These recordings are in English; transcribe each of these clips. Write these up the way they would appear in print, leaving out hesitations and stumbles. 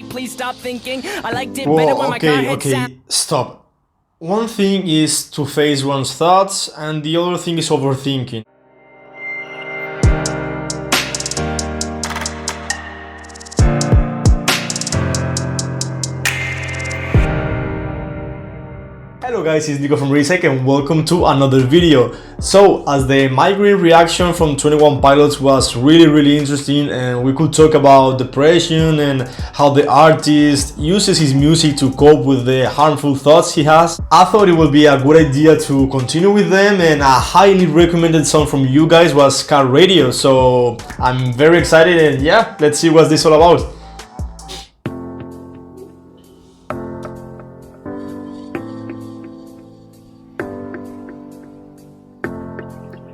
deep, please stop thinking. I liked it better when my car had sound. Stop. One thing is to face one's thoughts, and the other thing is overthinking. Hello guys, it's Nico from PSYCHOLOGIST and welcome to another video. So, as the migraine reaction from 21 Pilots was really interesting, and we could talk about depression and how the artist uses his music to cope with the harmful thoughts he has, I thought it would be a good idea to continue with them, and a highly recommended song from you guys was Car Radio. So I'm very excited, and yeah, let's see what this is all about.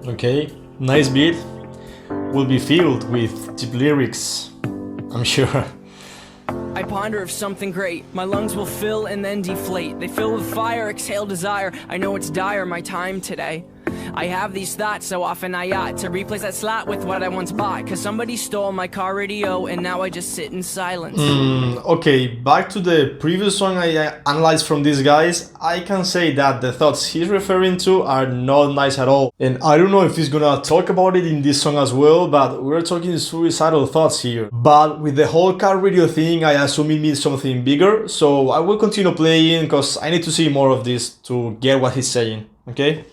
Okay, nice beat. Will be filled with deep lyrics, I'm sure. I ponder of something great. My lungs will fill and then deflate. They fill with fire, exhale desire. I know it's dire, my time today. I have these thoughts so often I ought to replace that slot with what I once bought. Cause somebody stole my car radio and now I just sit in silence. Okay, back to the previous song I analyzed from these guys. I can say that the thoughts he's referring to are not nice at all. And I don't know if he's gonna talk about it in this song as well, but we're talking suicidal thoughts here. But with the whole car radio thing, I assume it means something bigger. So I will continue playing because I need to see more of this to get what he's saying, okay?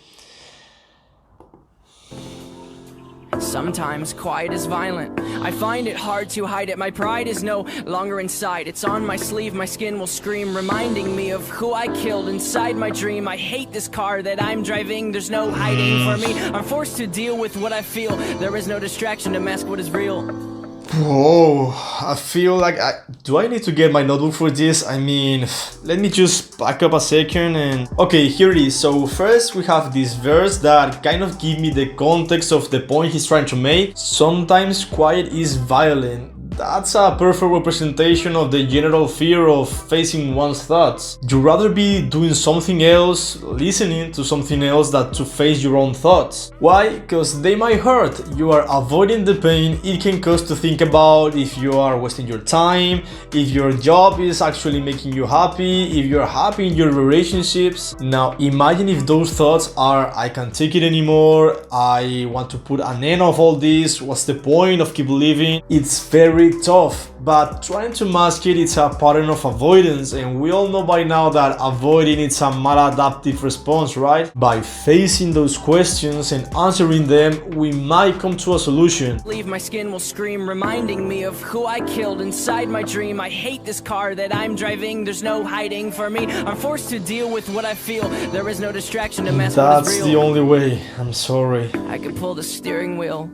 Sometimes quiet is violent. I find it hard to hide it. My pride is no longer inside. It's on my sleeve, my skin will scream, reminding me of who I killed inside my dream. I hate this car that I'm driving. There's no hiding for me. I'm forced to deal with what I feel. There is no distraction to mask what is real. Whoa, I feel like do I need to get my notebook for this? I mean, let me just back up a second and... Okay, here it is. So first we have this verse that kind of give me the context of the point he's trying to make. Sometimes quiet is violent. That's a perfect representation of the general fear of facing one's thoughts. You'd rather be doing something else, listening to something else, than to face your own thoughts. Why? Because they might hurt. You are avoiding the pain it can cause to think about if you are wasting your time, if your job is actually making you happy, if you're happy in your relationships. Now imagine if those thoughts are, I can't take it anymore, I want to put an end of all this, what's the point of keep living? It's very tough, but trying to mask it, it's a pattern of avoidance, and we all know by now that avoiding it's a maladaptive response, right? By facing those questions and answering them, we might come to a solution. Leave my skin will scream, reminding me of who I killed inside my dream. I hate this car that I'm driving. There's no hiding for me. I'm forced to deal with what I feel. There is no distraction to mask what is real. That's the only way. I'm sorry. I could pull the steering wheel.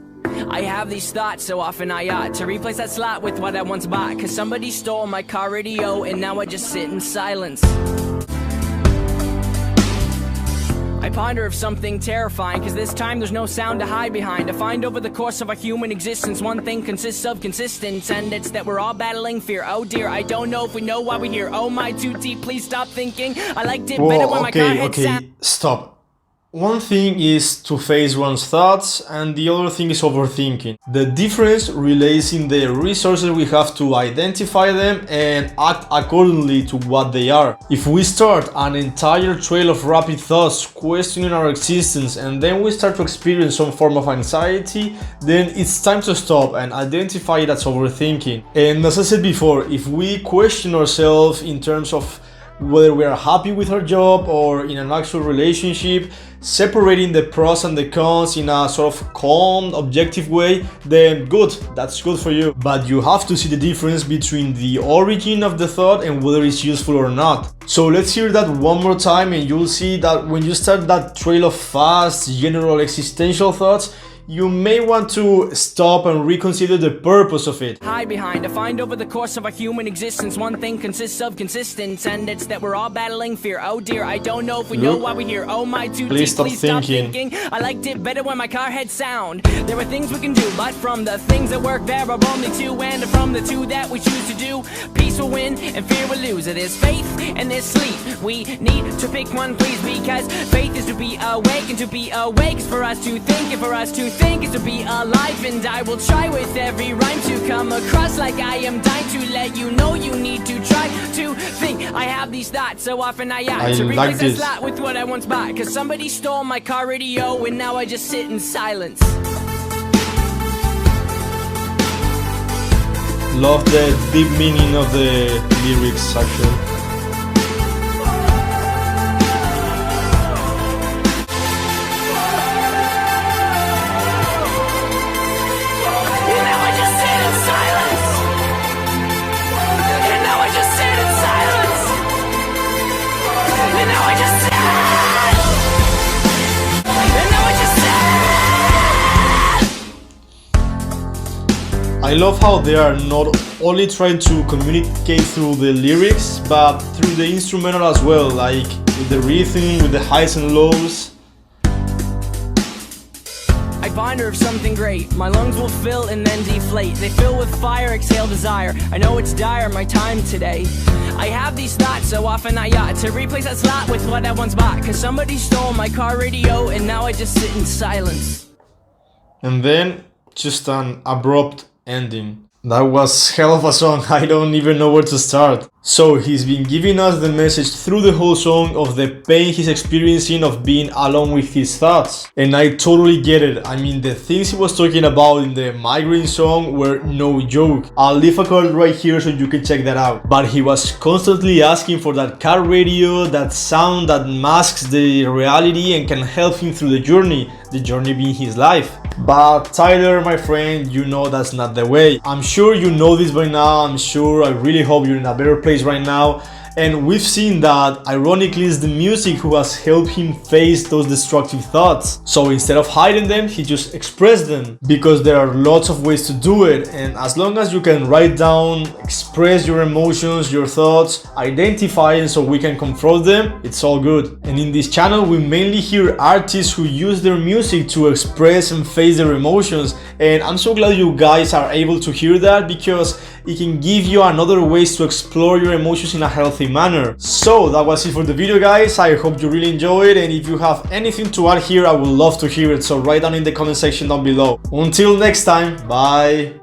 I have these thoughts so often I ought to replace that slot with what I once bought. Cause somebody stole my car radio and now I just sit in silence. I ponder of something terrifying, cause this time there's no sound to hide behind. I find over the course of our human existence, one thing consists of consistence, and it's that we're all battling fear. Oh dear, I don't know if we know why we're here. Oh my, too deep, please stop thinking. I liked it better when my car had sound. Stop. One thing is to face one's thoughts, and the other thing is overthinking. The difference relates in the resources we have to identify them and act accordingly to what they are. If we start an entire trail of rapid thoughts questioning our existence, and then we start to experience some form of anxiety, then it's time to stop and identify it as overthinking. And as I said before, if we question ourselves in terms of whether we are happy with our job or in an actual relationship, separating the pros and the cons in a sort of calm, objective way, then good, that's good for you. But you have to see the difference between the origin of the thought and whether it's useful or not. So let's hear that one more time, and you'll see that when you start that trail of fast, general existential thoughts, you may want to stop and reconsider the purpose of it. Hide behind, I find over the course of our human existence, one thing consists of consistence, and it's that we're all battling fear. Oh dear, I don't know if we know why we're here. Oh my, too deep, please stop thinking. I liked it better when my car had sound. There are things we can do, but from the things that work there are only two, and from the two that we choose to do, peace will win and fear will lose. It is faith and there's sleep. We need to pick one, please, because faith is to be awake, and to be awake is for us to think, and for us to think is to be alive. And I will try with every rhyme to come across like I am dying to let you know you need to think. I have these thoughts so often I I to like replace this. that slot with what I once bought. Cause somebody stole my car radio and now I just sit in silence. Love the deep meaning of the lyrics actually. I love how they are not only trying to communicate through the lyrics, but through the instrumental as well, like with the rhythm, with the highs and lows. I find her of something great. My lungs will fill and then deflate. They fill with fire, exhale desire. I know it's dire, my time today. I have these thoughts so often I ought to replace that slot with what I once bought. Cause somebody stole my car radio and now I just sit in silence. And then just an abrupt ending. That was hell of a song, I don't even know where to start. So he's been giving us the message through the whole song of the pain he's experiencing of being alone with his thoughts. And I totally get it. I mean, the things he was talking about in the migraine song were no joke. I'll leave a card right here so you can check that out. But he was constantly asking for that car radio, that sound that masks the reality and can help him through the journey being his life. But Tyler, my friend, you know that's not the way. I'm sure you know this by now. I really hope you're in a better place right now. And we've seen that ironically it's the music who has helped him face those destructive thoughts. So instead of hiding them, he just expressed them, because there are lots of ways to do it. And as long as you can write down, express your emotions, your thoughts, identify them so we can confront them, it's all good. And in this channel we mainly hear artists who use their music to express and face their emotions. And I'm so glad you guys are able to hear that, because it can give you another ways to explore your emotions in a healthy manner. So that was it for the video, guys. I hope you really enjoyed, and if you have anything to add here, I would love to hear it, so write down in the comment section down below. Until next time, bye.